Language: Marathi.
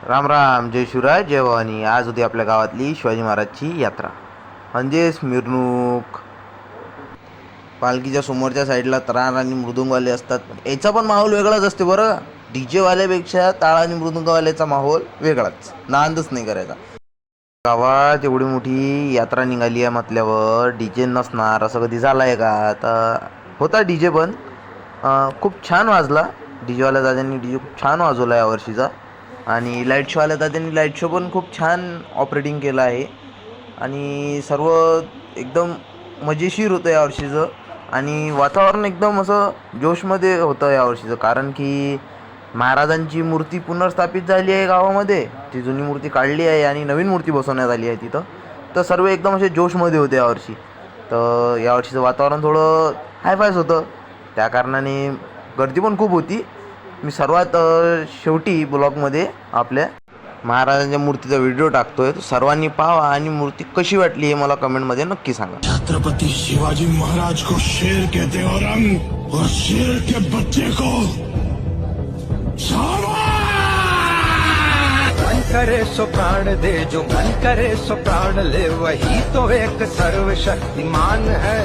राम राम, जय शिवराय, जय भवानी. आज होती आपल्या गावातली शिवाजी महाराजची यात्रा म्हणजेच मिरवणूक. पालखीच्या समोरच्या साईडला त्राण आणि मृदुंगवाले असतात. याचा पण माहोल वेगळाच असते बरं. डीजेवाल्यापेक्षा टाळ आणि मृदुंगवाल्याचा माहोल वेगळाच, नांदच नाही करायचा. गावात एवढी मोठी यात्रा निघाली आहे म्हटल्यावर डीजे नसणार असं कधी झालं आहे का? तर होता डीजे पण खूप छान वाजला. डीजेवाल्या दादांनी डीजे खूप छान वाजवला यावर्षीचा. आणि लाईट शोवाल्या दादांनी लाईट शो पण खूप छान ऑपरेटिंग केलं आहे. आणि सर्व एकदम मजेशीर होतं यावर्षीचं. आणि वातावरण एकदम असं जोशमध्ये होतं यावर्षीचं, कारण की महाराजांची मूर्ती पुनर्स्थापित झाली आहे गावामध्ये. ती जुनी मूर्ती काढली आहे आणि नवीन मूर्ती बसवण्यात आली आहे तिथं. तर सर्व एकदम असे जोशमध्ये होते यावर्षी. तर यावर्षीचं वातावरण थोडं हायफायच होतं, त्या कारणाने गर्दी पण खूप होती. मी सर्वात शेवटी ब्लॉगमध्ये आपल्या महाराजांच्या मूर्तीचा व्हिडिओ टाकतोय, तो सर्वांनी पाहावा आणि मूर्ती कशी वाटली हे मला कमेंटमध्ये नक्की सांगा. छत्रपति शिवाजी महाराज को शेर कहते औरंग, और शेर के बच्चे को मन करे सो प्राण दे, जो मन करे सो प्राण ले, वही तो एक सर्वशक्तिमान है.